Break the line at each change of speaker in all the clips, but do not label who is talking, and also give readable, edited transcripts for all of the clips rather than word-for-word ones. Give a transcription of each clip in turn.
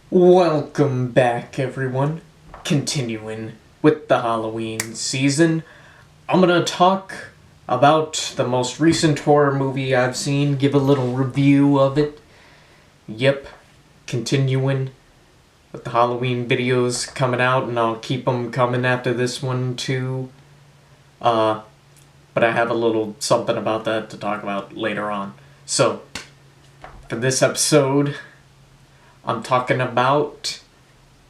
Welcome back, everyone. Continuing with the Halloween season, I'm gonna talk about the most recent horror movie I've seen, give a little review of it. Yep, continuing with the Halloween videos coming out, and I'll keep them coming after this one too. But I have a little something about that to talk about later on. So, for this episode, I'm talking about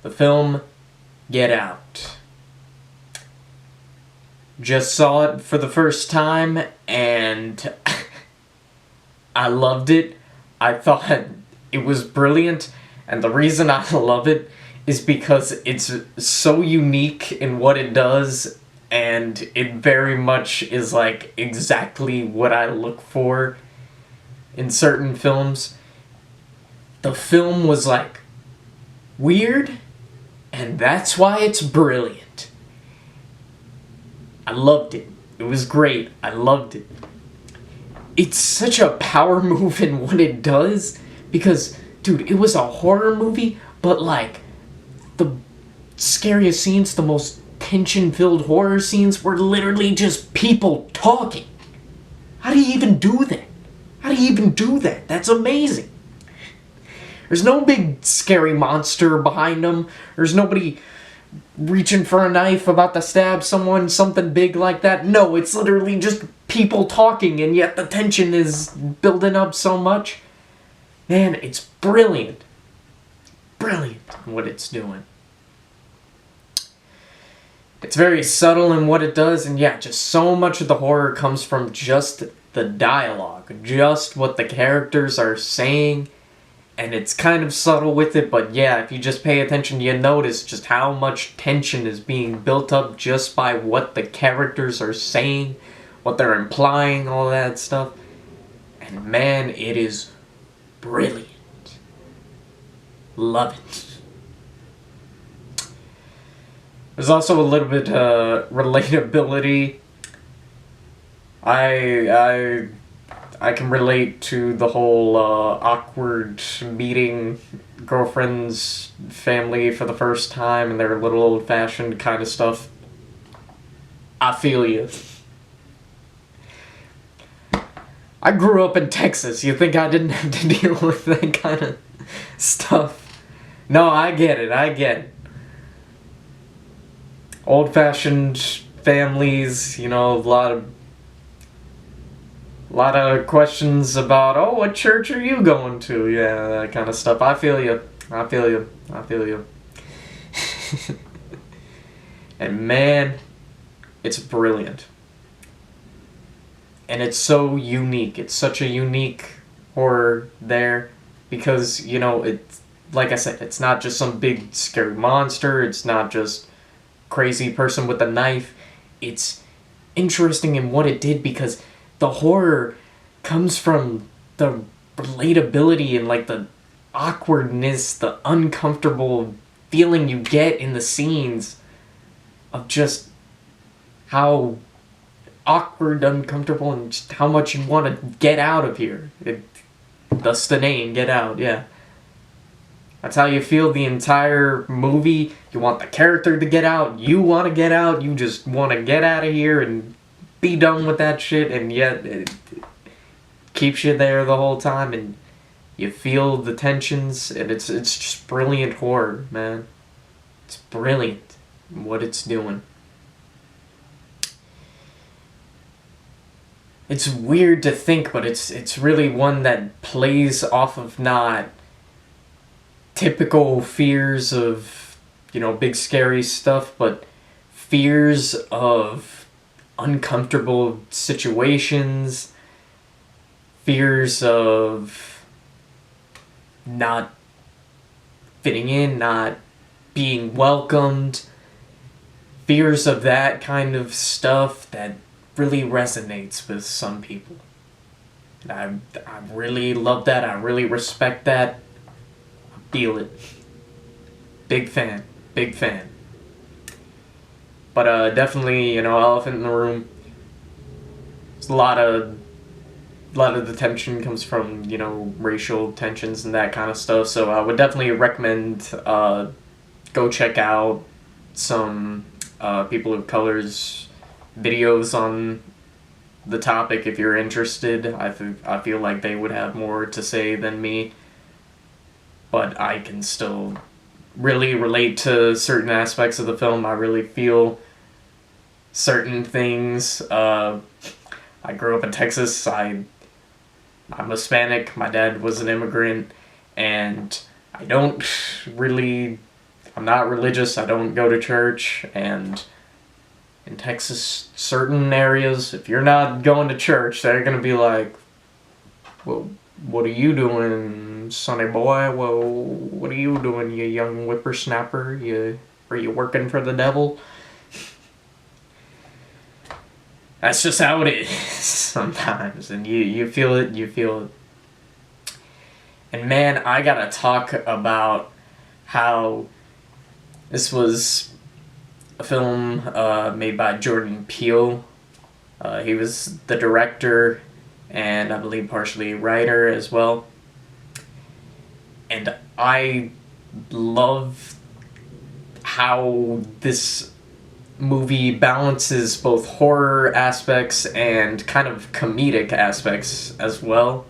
the film Get Out. Just saw it for the first time and I loved it. I thought it was brilliant, and the reason I love it is because it's so unique in what it does, and it very much is like exactly what I look for in certain films. The film was like weird, and that's why it's brilliant. I loved it. It was great. I loved it. It's such a power move in what it does because, dude, it was a horror movie, but like the scariest scenes, the most tension-filled horror scenes were literally just people talking. How do you even do that? How do you even do that? That's amazing. There's no big scary monster behind them. There's nobody reaching for a knife about to stab someone, something big like that. No, it's literally just people talking, and yet the tension is building up so much. Man, it's brilliant. Brilliant in what it's doing. It's very subtle in what it does, and yeah, just so much of the horror comes from just the dialogue, just what the characters are saying. And it's kind of subtle with it, but yeah, if you just pay attention, you notice just how much tension is being built up just by what the characters are saying, what they're implying, all that stuff. And man, it is brilliant. Love it. There's also a little bit relatability. I can relate to the whole awkward meeting girlfriend's family for the first time and their little old-fashioned kind of stuff. I feel you. I grew up in Texas. You think I didn't have to deal with that kind of stuff? No, I get it. I get it. Old-fashioned families, you know, a lot of questions about, oh, what church are you going to? Yeah, that kind of stuff. I feel you. I feel you. I feel you. And man, it's brilliant. And it's so unique. It's such a unique horror there because, you know, it's, like I said, it's not just some big scary monster. It's not just crazy person with a knife. It's interesting in what it did because the horror comes from the relatability and like the awkwardness, the uncomfortable feeling you get in the scenes of just how awkward, uncomfortable, and just how much you want to get out of here. Thus the name, Get Out, yeah. That's how you feel the entire movie. You want the character to get out, you want to get out, you just want to get out of here and be done with that shit, and yet it keeps you there the whole time, and you feel the tensions, and it's just brilliant horror, man. It's brilliant in what it's doing. It's weird to think, but it's really one that plays off of not typical fears of, you know, big scary stuff, but fears of uncomfortable situations, fears of not fitting in, not being welcomed, fears of that kind of stuff that really resonates with some people. And I really love that. I really respect that. I feel it. Big fan. Big fan. But definitely, you know, elephant in the room. There's a lot of a lot of the tension comes from, you know, racial tensions and that kind of stuff. So I would definitely recommend go check out some people of color's videos on the topic if you're interested. I feel like they would have more to say than me, but I can still really relate to certain aspects of the film. I really feel certain things. I grew up in Texas. I'm Hispanic. My dad was an immigrant, and I'm not religious. I don't go to church, and in Texas, certain areas, if you're not going to church, they're gonna be like, well, what are you doing, sonny boy? Well, what are you doing, you young whippersnapper? Are you working for the devil? That's just how it is sometimes, and you feel it. And man, I gotta talk about how this was a film made by Jordan Peele. He was the director and I believe partially writer as well. And I love how this movie balances both horror aspects and kind of comedic aspects as well.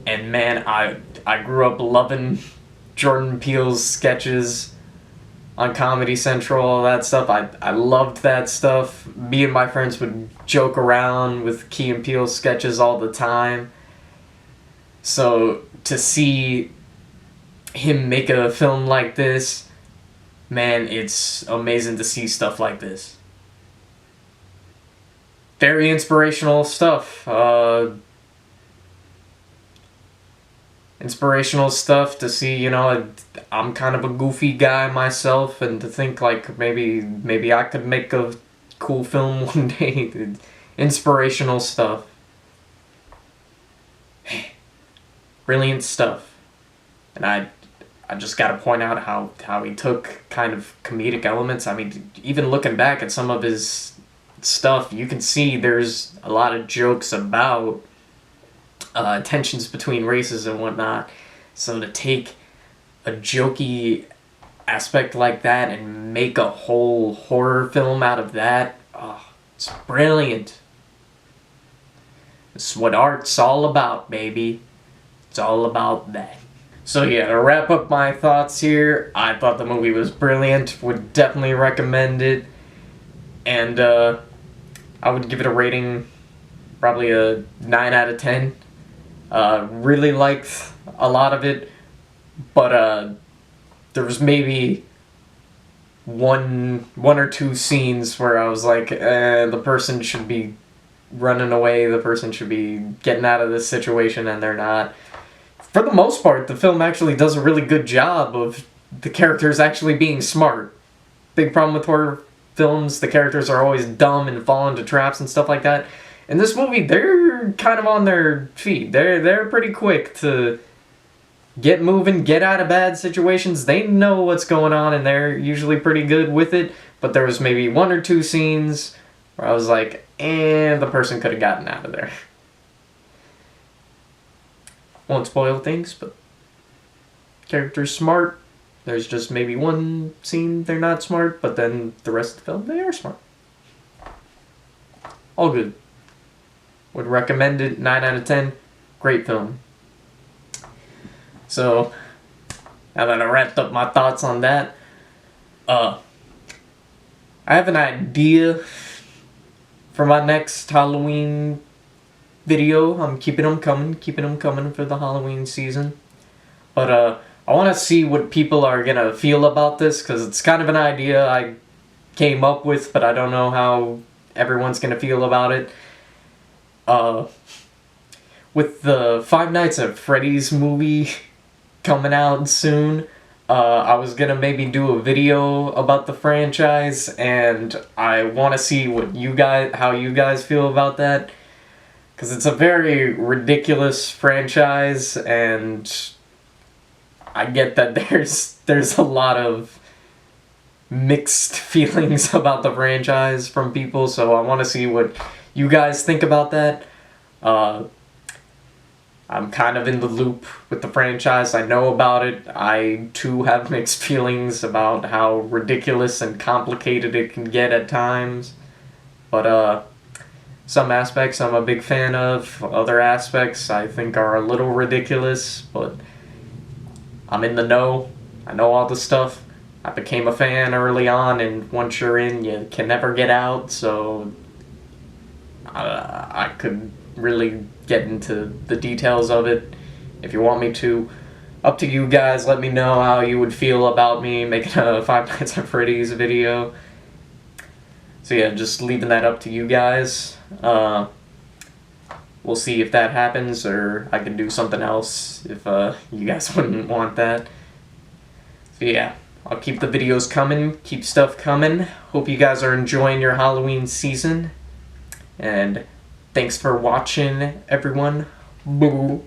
And man, I grew up loving Jordan Peele's sketches on Comedy Central, all that stuff. I loved that stuff. Me and my friends would joke around with Key and Peele sketches all the time. So to see him make a film like this, man, it's amazing to see stuff like this. Very inspirational stuff. Inspirational stuff to see, you know, I'm kind of a goofy guy myself, and to think like maybe I could make a cool film one day. Inspirational stuff. Brilliant stuff. And I just gotta point out how he took kind of comedic elements. I mean, even looking back at some of his stuff, you can see there's a lot of jokes about tensions between races and whatnot. So to take a jokey aspect like that and make a whole horror film out of that, oh, it's brilliant. It's what art's all about, baby. It's all about that. So yeah, to wrap up my thoughts here, I thought the movie was brilliant. Would definitely recommend it. And I would give it a rating, probably a 9 out of 10. Really liked a lot of it, but there was maybe one or two scenes where I was like, the person should be running away, the person should be getting out of this situation, and they're not. For the most part, the film actually does a really good job of the characters actually being smart. Big problem with horror films, the characters are always dumb and fall into traps and stuff like that. In this movie, they're kind of on their feet. They're pretty quick to get moving, get out of bad situations. They know what's going on, and they're usually pretty good with it. But there was maybe one or two scenes where I was like, the person could have gotten out of there. Won't spoil things, but character's smart. There's just maybe one scene they're not smart, but then the rest of the film, they are smart. All good. Would recommend it, 9 out of 10. Great film. So, now that I wrapped up my thoughts on that, I have an idea for my next Halloween video. I'm keeping them coming for the Halloween season. But I want to see what people are going to feel about this, because it's kind of an idea I came up with, but I don't know how everyone's going to feel about it. With the Five Nights at Freddy's movie coming out soon, I was gonna maybe do a video about the franchise, and I want to see how you guys feel about that, because it's a very ridiculous franchise, and I get that there's a lot of mixed feelings about the franchise from people, so I want to see what you guys think about that. Uh, I'm kind of in the loop with the franchise. I know about it. I, too, have mixed feelings about how ridiculous and complicated it can get at times. But, some aspects I'm a big fan of. Other aspects I think are a little ridiculous, but I'm in the know. I know all the stuff. I became a fan early on, and once you're in, you can never get out, so I could really get into the details of it if you want me to. Up to you guys, let me know how you would feel about me making a Five Nights at Freddy's video. So yeah, just leaving that up to you guys. We'll see if that happens, or I can do something else if you guys wouldn't want that. So yeah, I'll keep the videos coming, keep stuff coming. Hope you guys are enjoying your Halloween season. And thanks for watching, everyone. Boo.